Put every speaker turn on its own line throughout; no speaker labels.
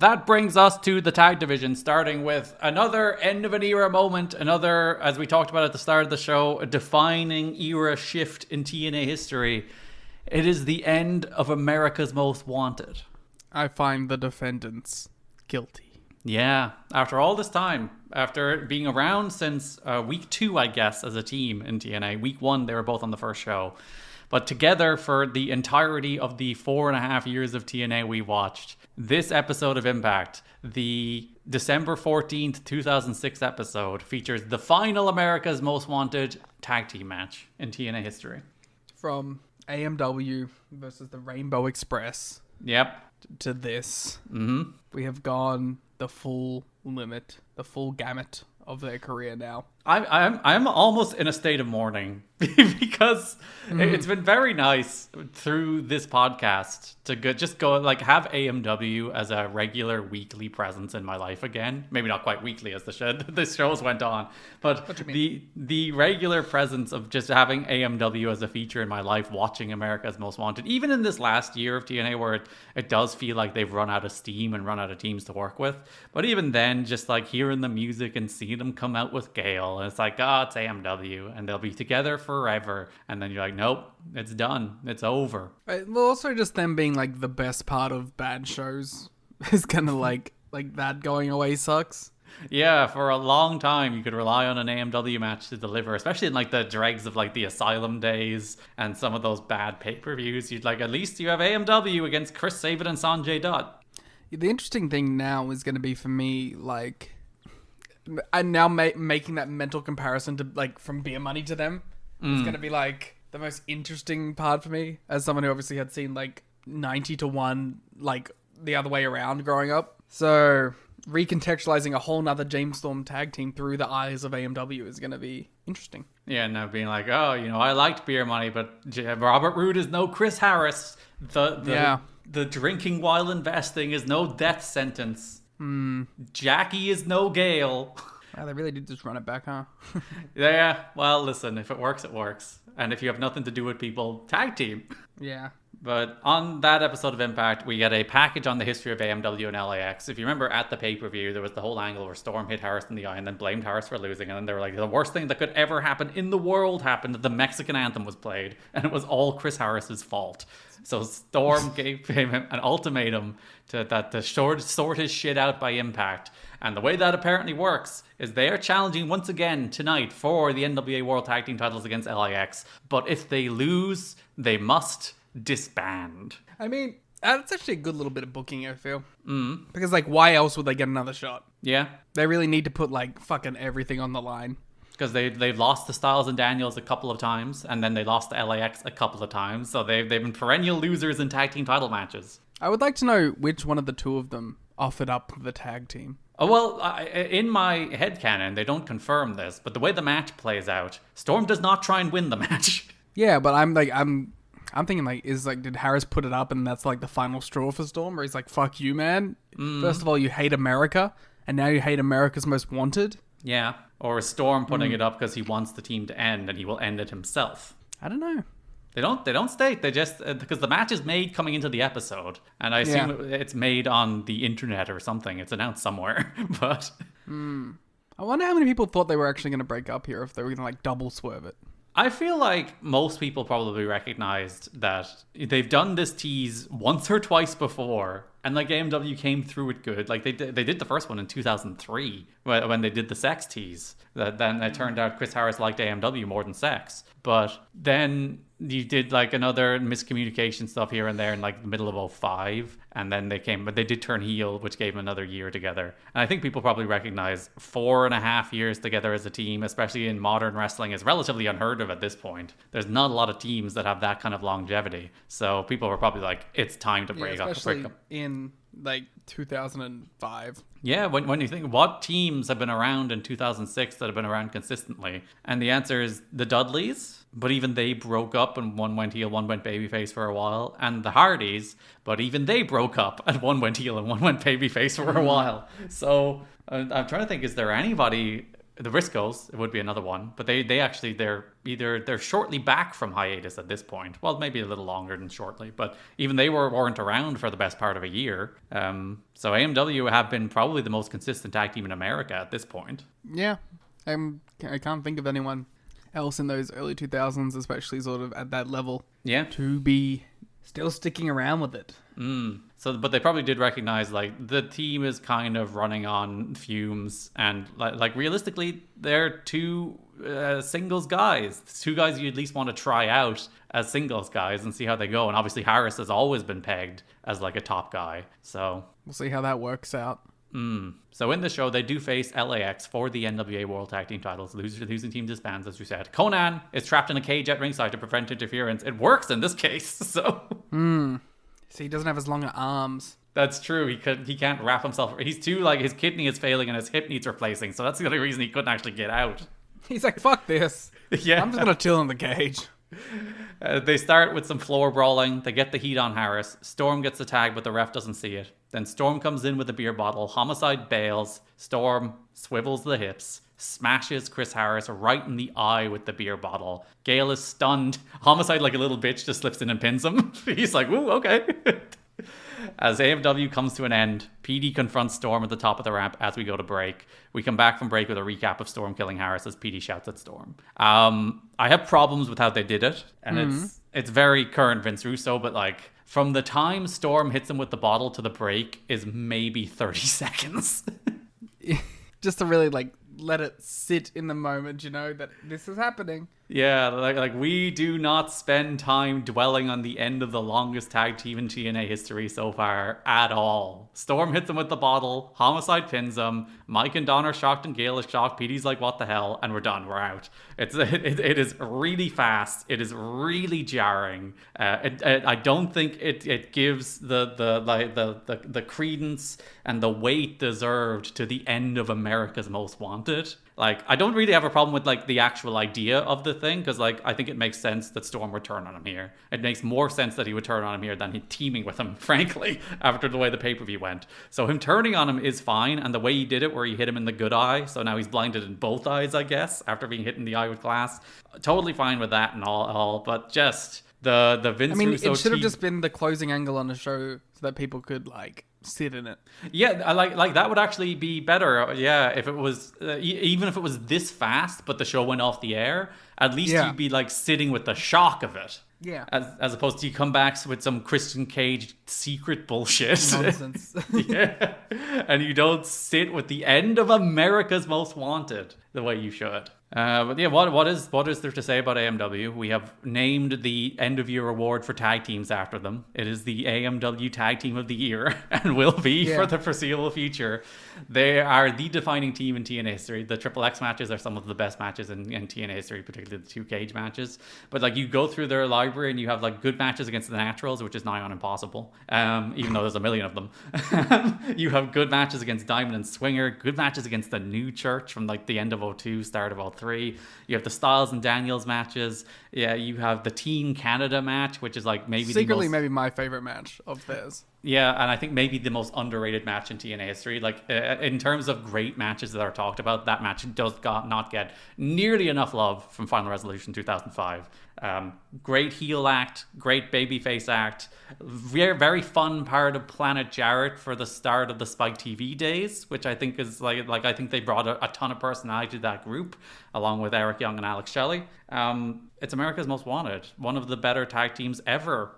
That brings us to the tag division, starting with another end of an era moment, another, as we talked about at the start of the show, a defining era shift in TNA history. It is the end of America's Most Wanted.
I find the defendants guilty.
Yeah, after all this time, after being around since week 2, I guess, as a team in TNA. Week 1, they were both on the first show. But together for the entirety of the 4.5 years of TNA we watched, this episode of Impact, the December 14th, 2006 episode, features the final America's Most Wanted tag team match in TNA history.
From AMW versus the Rainbow Express.
Yep.
To this.
Mm-hmm.
We have gone the full limit, the full gamut of their career now.
I'm almost in a state of mourning because it's been very nice through this podcast to just go like have AMW as a regular weekly presence in my life again. Maybe not quite weekly as the shows went on, but the regular presence of just having AMW as a feature in my life, watching America's Most Wanted, even in this last year of TNA where it does feel like they've run out of steam and run out of teams to work with. But even then, just like hearing the music and seeing them come out with Gale, and it's like, oh, it's AMW, and they'll be together forever. And then you're like, nope, it's done. It's over.
Well, also just them being like the best part of bad shows is kind of like that going away sucks.
Yeah, for a long time you could rely on an AMW match to deliver, especially in like the dregs of like the Asylum days and some of those bad pay-per-views. You'd like, at least you have AMW against Chris Sabin and Sanjay Dutt.
The interesting thing now is going to be for me, like, and now making that mental comparison to like from Beer Money to them is going to be like the most interesting part for me as someone who obviously had seen like 90-1 like the other way around growing up. So recontextualizing a whole nother James Storm tag team through the eyes of AMW is going to be interesting.
Yeah, now being like, oh, I liked Beer Money, but Robert Roode is no Chris Harris. The drinking while investing is no death sentence. Jackie is no Gale.
Wow, they really did just run it back, huh?
Yeah, well, listen, if it works, it works. And if you have nothing to do with people, tag team.
Yeah.
But on that episode of Impact, we get a package on the history of AMW and LAX. If you remember at the pay-per-view, there was the whole angle where Storm hit Harris in the eye and then blamed Harris for losing. And then they were like, the worst thing that could ever happen in the world happened. The Mexican anthem was played. And it was all Chris Harris's fault. So Storm gave him an ultimatum to sort his shit out by Impact. And the way that apparently works is they are challenging once again tonight for the NWA World Tag Team titles against LAX. But if they lose, they must disband.
I mean, that's actually a good little bit of booking, I feel. Because, like, why else would they get another shot?
Yeah.
They really need to put, like, fucking everything on the line.
Because they've lost to Styles and Daniels a couple of times, and then they lost to LAX a couple of times. So they've been perennial losers in tag team title matches.
I would like to know which one of the two of them offered up the tag team.
Oh, well, in my headcanon, they don't confirm this, but the way the match plays out, Storm does not try and win the match.
Yeah, but I'm thinking, like, did Harris put it up and that's, like, the final straw for Storm? Where he's like, fuck you, man. First of all, you hate America, and now you hate America's Most Wanted?
Yeah. Or is Storm putting it up because he wants the team to end and he will end it himself?
I don't know.
They don't state. They just, because the match is made coming into the episode, and I assume it's made on the internet or something. It's announced somewhere, but...
I wonder how many people thought they were actually going to break up here, if they were going to, like, double swerve it.
I feel like most people probably recognized that they've done this tease once or twice before, and like AMW came through it good. Like they did the first one in 2003 when they did the sex tease. Then it turned out Chris Harris liked AMW more than sex. But then you did like another miscommunication stuff here and there in like the middle of 2005, and then but they did turn heel, which gave them another year together. And I think people probably recognize 4.5 years together as a team, especially in modern wrestling, is relatively unheard of at this point. There's not a lot of teams that have that kind of longevity. So people were probably like, it's time to break up.
Especially in like 2005.
Yeah, when you think, what teams have been around in 2006 that have been around consistently? And the answer is the Dudleys, but even they broke up and one went heel, one went babyface for a while. And the Hardys, but even they broke up and one went heel and one went babyface for a while. So I'm trying to think, is there anybody The Briscoes would be another one, but they're shortly back from hiatus at this point. Well, maybe a little longer than shortly, but even they weren't around for the best part of a year. So AMW have been probably the most consistent tag team in America at this point.
Yeah, I can't think of anyone else in those early 2000s, especially sort of at that level.
Yeah,
to be still sticking around with it.
So, but they probably did recognize like the team is kind of running on fumes, and like realistically, they're two singles guys. Two guys you at least want to try out as singles guys and see how they go. And obviously, Harris has always been pegged as like a top guy. So
we'll see how that works out.
So in the show, they do face LAX for the NWA World Tag Team titles. The losing team disbands, as we said. Conan is trapped in a cage at ringside to prevent interference. It works in this case, so...
See, he doesn't have as long arms.
That's true. He can't wrap himself... He's too, like, his kidney is failing and his hip needs replacing, so that's the only reason he couldn't actually get out.
He's like, fuck this.
Yeah.
I'm just gonna chill in the cage.
They start with some floor brawling. They get the heat on Harris. Storm gets the tag, but the ref doesn't see it. Then Storm comes in with a beer bottle. Homicide bails. Storm swivels the hips, smashes Chris Harris right in the eye with the beer bottle. Gale is stunned. Homicide, like a little bitch, just slips in and pins him. He's like, ooh, okay. As AMW comes to an end, PD confronts Storm at the top of the ramp as we go to break. We come back from break with a recap of Storm killing Harris as PD shouts at Storm. I have problems with how they did it, and it's very current Vince Russo, but like from the time Storm hits him with the bottle to the break is maybe 30 seconds.
Just to really like let it sit in the moment, you know, that this is happening.
Yeah, like we do not spend time dwelling on the end of the longest tag team in TNA history so far at all. Storm hits him with the bottle, Homicide pins him, Mike and Don are shocked and Gale is shocked, PD's like, what the hell, and we're done, we're out. It is really fast, it is really jarring. I don't think it gives the credence and the weight deserved to the end of America's Most Wanted. Like, I don't really have a problem with, like, the actual idea of the thing, because, like, I think it makes sense that Storm would turn on him here. It makes more sense that he would turn on him here than he teaming with him, frankly, after the way the pay-per-view went. So him turning on him is fine, and the way he did it, where he hit him in the good eye, so now he's blinded in both eyes, I guess, after being hit in the eye with glass. Totally fine with that and all, but just the Vince Russo
it should have just been the closing angle on the show so that people could, like, sit in it.
Yeah, I like that would actually be better. Yeah, if it was even if it was this fast, but the show went off the air, at least you'd be like sitting with the shock of it.
Yeah,
as opposed to you come back with some Christian Cage secret bullshit
nonsense.
Yeah, and you don't sit with the end of America's Most Wanted the way you should. But yeah, what is there to say about AMW? We have named the end of year award for tag teams after them. It is the AMW Tag Team of the Year and will be for the foreseeable future. They are the defining team in TNA history. The Triple X matches are some of the best matches in TNA history, particularly the 2 cage matches. But like you go through their library and you have like good matches against the Naturals, which is nigh on impossible, even though there's a million of them. You have good matches against Diamond and Swinger, good matches against the New Church from like the end of 02, start of 03. You have the Styles and Daniels matches. Yeah, you have the Team Canada match, which is like maybe
secretly maybe my favorite match of theirs.
Yeah, and I think maybe the most underrated match in TNA history. Like in terms of great matches that are talked about, that match does not get nearly enough love from Final Resolution 2005. Great heel act, great babyface act, very, very fun part of Planet Jarrett for the start of the Spike TV days, which I think is like I think they brought a ton of personality to that group, along with Eric Young and Alex Shelley. It's America's Most Wanted, one of the better tag teams ever,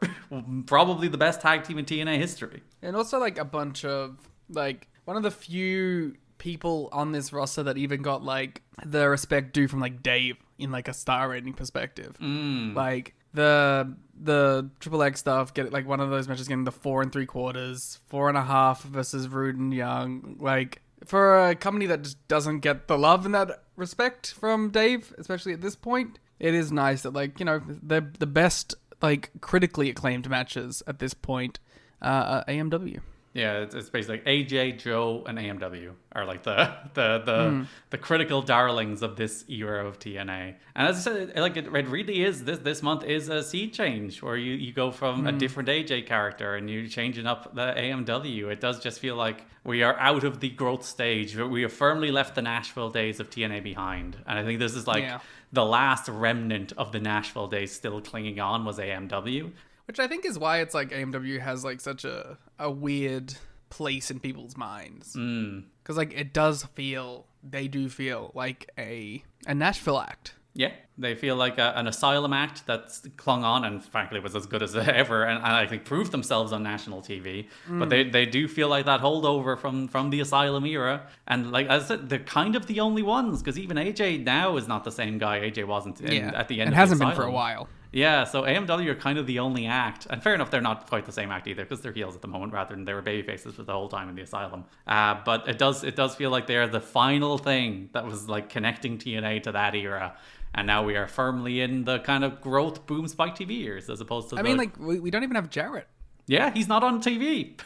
probably the best tag team in TNA history.
And also like a bunch of like one of the few people on this roster that even got like the respect due from like Dave in like a star rating perspective. Like the Triple X stuff, get it, like one of those matches getting the 4 3/4, 4.5 versus Rude and Young. Like for a company that just doesn't get the love and that respect from Dave, especially at this point, it is nice that like, you know, the best like critically acclaimed matches at this point are AMW.
Yeah, it's basically like AJ, Joe, and AMW are like the critical darlings of this era of TNA. And as I said, like it really is this month is a sea change where you go from a different AJ character and you're changing up the AMW. It does just feel like we are out of the growth stage. We have firmly left the Nashville days of TNA behind, and I think this is like the last remnant of the Nashville days still clinging on was AMW.
Which I think is why it's like AMW has like such a weird place in people's minds. Because like they do feel like a Nashville act.
Yeah, they feel like an asylum act that's clung on and frankly was as good as ever and I think proved themselves on national TV. But they do feel like that holdover from the asylum era. And like as I said, they're kind of the only ones because even AJ now is not the same guy AJ wasn't at the end of the
and hasn't been for a while.
Yeah, so AMW are kind of the only act. And fair enough, they're not quite the same act either because they're heels at the moment rather than they were babyfaces for the whole time in the asylum. But it does feel like they're the final thing that was like connecting TNA to that era. And now we are firmly in the kind of growth boom Spike TV years as opposed to
mean, like, we don't even have Jarrett.
Yeah, he's not on TV.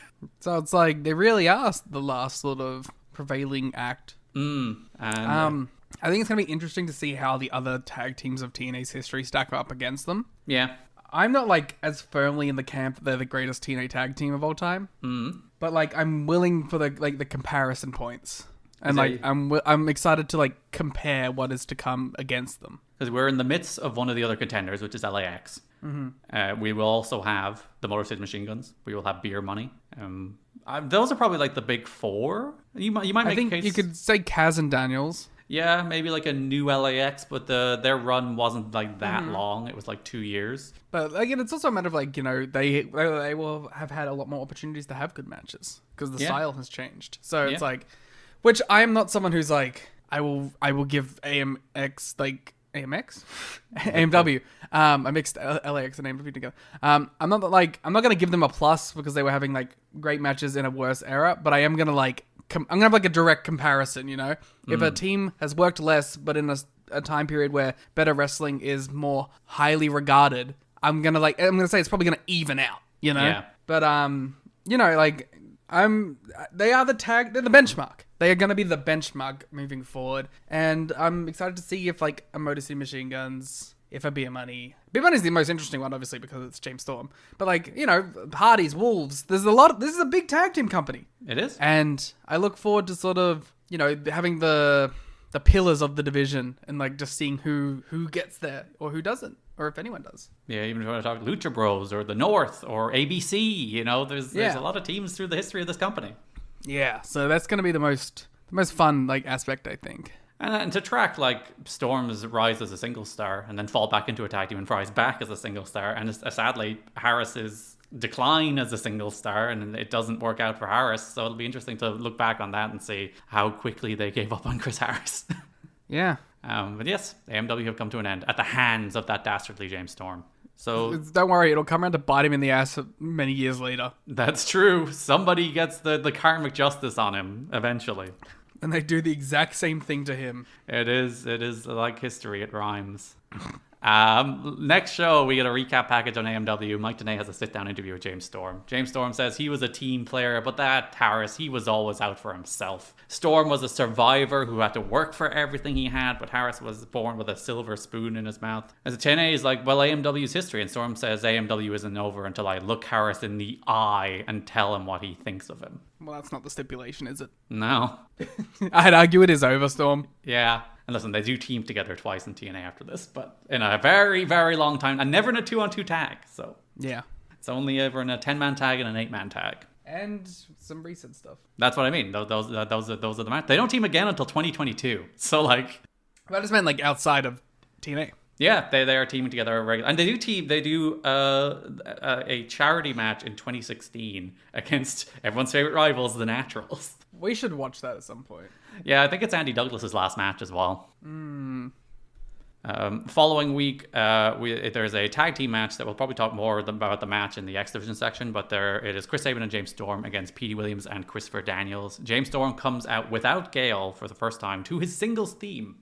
So it's like they really are the last sort of prevailing act. I think it's going to be interesting to see how the other tag teams of TNA's history stack up against them.
Yeah.
I'm not, like, as firmly in the camp that they're the greatest TNA tag team of all time. But, like, I'm willing for the comparison points. And, like, I'm excited to, like, compare what is to come against them.
Because we're in the midst of one of the other contenders, which is LAX. We will also have the Motor City Machine Guns. We will have Beer Money. Those are probably, like, the big four. You might make
I think
a case.
You could say Kaz and Daniels.
Yeah, maybe like a new LAX, but their run wasn't like that long. It was like 2 years.
But again, it's also a matter of like, you know, they will have had a lot more opportunities to have good matches because the style has changed. So it's like, which I am not someone who's like, I will give AMX like AMX? AMW. I mixed LAX and AMW together. I'm not going to give them a plus because they were having like great matches in a worse era, but I am going to like, I'm going to have like a direct comparison, you know? If a team has worked less, but in a time period where better wrestling is more highly regarded, I'm going to say it's probably going to even out, you know? Yeah. But, you know, like, they're the benchmark. They are going to be the benchmark moving forward. And I'm excited to see if, like, a Motor City Machine Guns, if a Beer Money is the most interesting one, obviously, because it's James Storm. But, like, you know, Hardys, Wolves, this is a big tag team company.
It is.
And I look forward to sort of, you know, having the pillars of the division and, like, just seeing who gets there or who doesn't. Or if anyone does. Yeah,
even if you want to talk Lucha Bros or the North or ABC, you know, there's a lot of teams through the history of this company.
Yeah, so that's going to be the most fun like aspect, I think.
And to track like Storm's rise as a single star and then fall back into a tag team and rise back as a single star, and sadly Harris's decline as a single star, and it doesn't work out for Harris. So it'll be interesting to look back on that and see how quickly they gave up on Chris Harris.
Yeah.
But yes, AMW have come to an end at the hands of that dastardly James Storm. So
don't worry, it'll come around to bite him in the ass many years later.
That's true. Somebody gets the karmic justice on him eventually.
And they do the exact same thing to him.
It is like history. It rhymes. Next show, we get a recap package on AMW. Mike Tenay has a sit-down interview with James Storm. James Storm says he was a team player, but that Harris, he was always out for himself. Storm was a survivor who had to work for everything he had, but Harris was born with a silver spoon in his mouth. As Tenay is like, well, AMW's history, and Storm says AMW isn't over until I look Harris in the eye and tell him what he thinks of him.
Well, that's not the stipulation, is it?
No.
I'd argue it is over, Storm.
Yeah. And listen, they do team together twice in TNA after this, but in a very, very long time, and never in a 2-on-2 tag. So
yeah,
it's only ever in a 10-man tag and an 8-man tag,
and some recent stuff.
That's what I mean. Those are the matches. They don't team again until 2022. So like,
I just meant like outside of TNA.
Yeah, they are teaming together regularly, and they do a charity match in 2016 against everyone's favorite rivals, the Naturals.
We should watch that at some point.
Yeah, I think it's Andy Douglas's last match as well. Following week, there's a tag team match that we'll probably talk more about the match in the X Division section, but it is Chris Sabin and James Storm against Petey Williams and Christopher Daniels. James Storm comes out without Gale for the first time to his singles theme.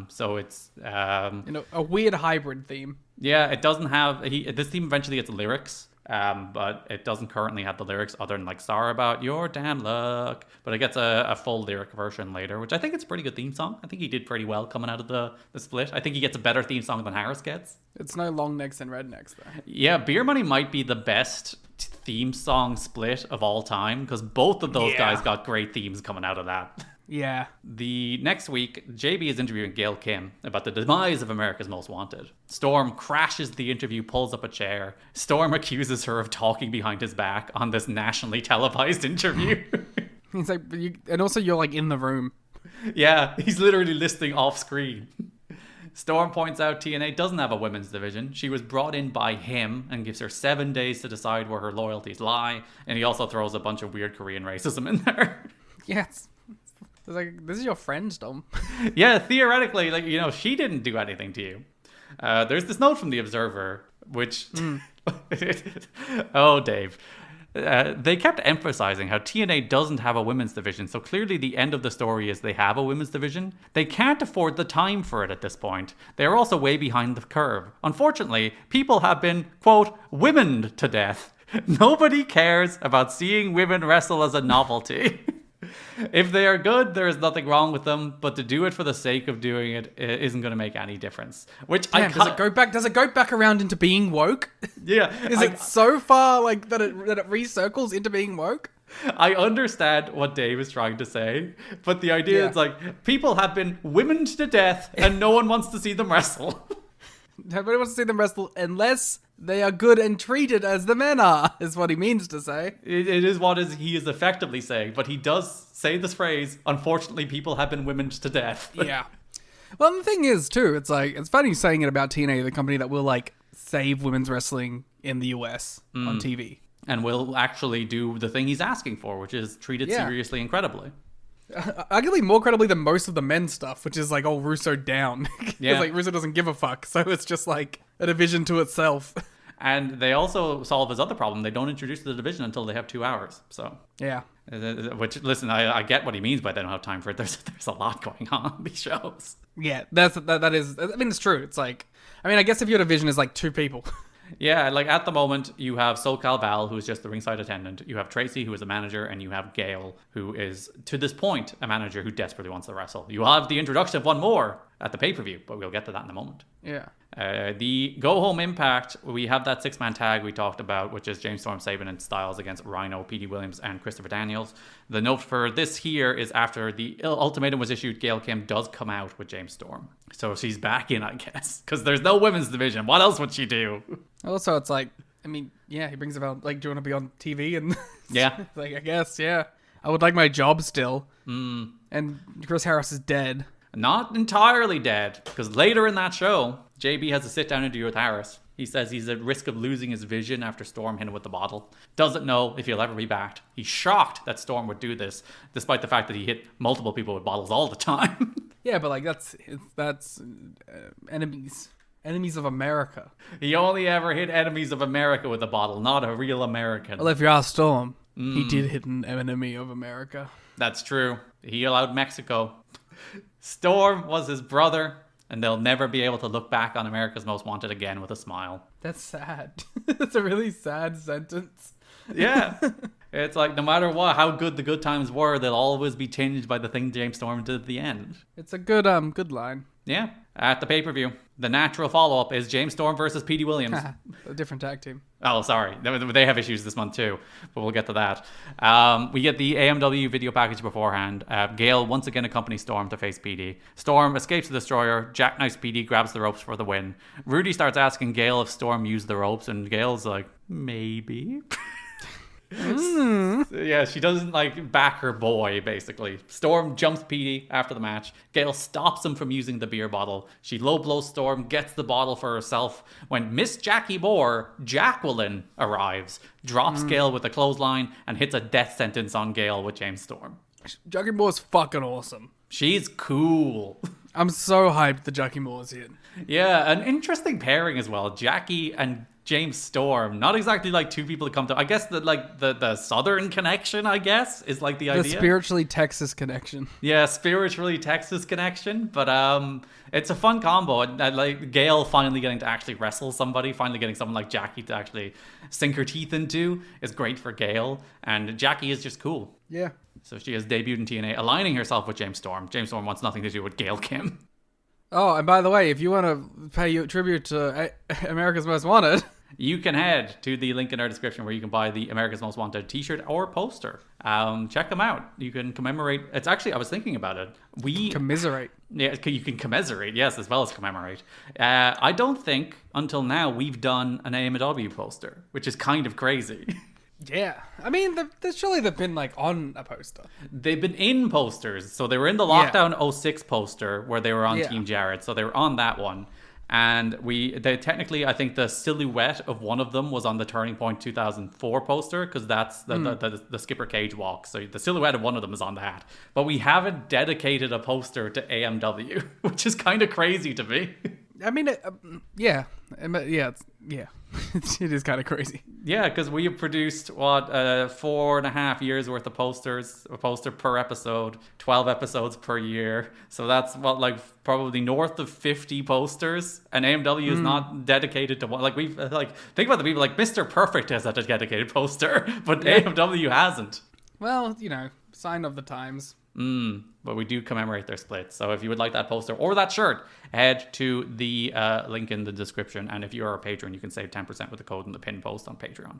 So it's
a weird hybrid theme.
Yeah, it doesn't have this theme eventually gets lyrics. but it doesn't currently have the lyrics other than like "Sorry about your damn luck," but it gets a full lyric version later, which I think it's a pretty good theme song. I think he did pretty well coming out of the split. I think he gets a better theme song than Harris gets.
It's no long necks and rednecks though.
Yeah, Beer Money might be the best theme song split of all time because both of those guys got great themes coming out of that.
Yeah.
The next week, JB is interviewing Gail Kim about the demise of America's Most Wanted. Storm crashes the interview, pulls up a chair. Storm accuses her of talking behind his back on this nationally televised interview.
He's like, and also you're like in the room.
Yeah, he's literally listening off screen. Storm points out TNA doesn't have a women's division. She was brought in by him and gives her 7 days to decide where her loyalties lie. And he also throws a bunch of weird Korean racism in there.
Yes. It's like, this is your friend, Dom.
Yeah, theoretically, like, you know, she didn't do anything to you. There's this note from The Observer, which... Oh, Dave. They kept emphasizing how TNA doesn't have a women's division, so clearly the end of the story is they have a women's division. They can't afford the time for it at this point. They are also way behind the curve. Unfortunately, people have been, quote, womened to death. Nobody cares about seeing women wrestle as a novelty. If they are good, there is nothing wrong with them, but to do it for the sake of doing it isn't going to make any difference. Which
does it go back around into being woke?
Yeah.
Is it so far like that it recircles into being woke?
I understand what Dave is trying to say, but the idea is like people have been womened to death and no one wants to see them wrestle.
Nobody wants to see them wrestle unless they are good and treated as the men are, is what he means to say.
It is what he is effectively saying, but he does say this phrase, unfortunately people have been womened to death.
Yeah. Well, the thing is, too, it's like, it's funny saying it about TNA, the company that will, like, save women's wrestling in the US on TV.
And will actually do the thing he's asking for, which is treat it seriously and credibly.
Arguably more credibly than most of the men's stuff, which is like, oh, Russo down. Because like Russo doesn't give a fuck, so it's just like a division to itself. And
they also solve his other problem. They don't introduce the division until they have 2 hours. So
yeah,
which listen, I get what he means by they don't have time for it. There's a lot going on these shows.
Yeah, that is. I mean, it's true. It's like, I mean, I guess if your division is like 2 people.
Yeah, like at the moment, you have SoCal Val, who is just the ringside attendant. You have Tracy, who is a manager, and you have Gail, who is, to this point, a manager who desperately wants to wrestle. You have the introduction of one more at the pay-per-view, but we'll get to that in a moment.
Yeah.
The Go Home Impact, we have that 6-man tag we talked about, which is James Storm, Sabin, and Styles against Rhino, P.D. Williams, and Christopher Daniels. The note for this here is after the ultimatum was issued, Gail Kim does come out with James Storm. So she's back in, I guess, because there's no women's division. What else would she do?
Also, it's like, I mean, yeah, he brings about, like, do you want to be on TV? And
yeah.
Like, I guess, yeah. I would like my job still. And Chris Harris is dead.
Not entirely dead, because later in that show, JB has a sit-down interview with Harris. He says he's at risk of losing his vision after Storm hit him with the bottle. Doesn't know if he'll ever be backed. He's shocked that Storm would do this, despite the fact that he hit multiple people with bottles all the time.
Yeah, but like that's enemies of America.
He only ever hit enemies of America with a bottle, not a real American.
Well, if you ask Storm, he did hit an enemy of America.
That's true. He allowed Mexico. Storm was his brother, and they'll never be able to look back on America's Most Wanted again with a smile.
That's sad. That's a really sad sentence.
Yeah. It's like, no matter what, how good the good times were, they'll always be tinged by the thing James Storm did at the end.
It's a good line.
Yeah. At the pay-per-view, the natural follow-up is James Storm versus P.D. Williams.
A different tag team.
Oh, sorry. They have issues this month too, but we'll get to that. We get the AMW video package beforehand. Gail once again accompanies Storm to face PD. Storm escapes the Destroyer. Jackknifes PD, grabs the ropes for the win. Rudy starts asking Gail if Storm used the ropes, and Gail's like, maybe. Yeah, she doesn't like back her boy, basically. Storm jumps PD after the match. Gail stops him from using the beer bottle. She low blows Storm, gets the bottle for herself when Miss Jackie Moore, Jacqueline, arrives, drops Gail with a clothesline, and hits a death sentence on Gail with James Storm.
Jackie Moore's fucking awesome.
She's cool.
I'm so hyped that Jackie Moore's in.
Yeah, an interesting pairing as well. Jackie and James Storm. Not exactly like two people that come to. I guess the Southern connection, I guess, is like the idea.
The spiritually Texas connection.
Yeah, spiritually Texas connection. But it's a fun combo. And like Gail finally getting to actually wrestle somebody, finally getting someone like Jackie to actually sink her teeth into is great for Gail. And Jackie is just cool.
Yeah.
So she has debuted in TNA, aligning herself with James Storm. James Storm wants nothing to do with Gail Kim.
Oh, and by the way, if you want to pay tribute to America's Most Wanted,
you can head to the link in our description where you can buy the America's Most Wanted t-shirt or poster. Check them out. You can commemorate. It's actually, I was thinking about it.
Commiserate.
Yeah, you can commiserate, yes, as well as commemorate. I don't think until now we've done an AMW poster, which is kind of crazy.
Yeah. I mean, surely they've been like on a poster.
They've been in posters. So they were in the Lockdown 06 poster where they were on Team Jarrett. So they were on that one. And they technically, I think the silhouette of one of them was on the Turning Point 2004 poster, because that's the Skipper Cage walk. So the silhouette of one of them is on that. But we haven't dedicated a poster to AMW, which is kind of crazy to me.
I mean, yeah. It is kind of crazy.
Yeah, because we have produced 4.5 years worth of posters, a poster per episode, 12 episodes per year. So that's probably north of 50 posters. And AMW is not dedicated to one. Like we've think about the people like Mr. Perfect has a dedicated poster, but AMW hasn't.
Well, sign of the times.
But we do commemorate their split. So if you would like that poster or that shirt, head to the link in the description. And if you are a patron, you can save 10% with the code in the pinned post on Patreon.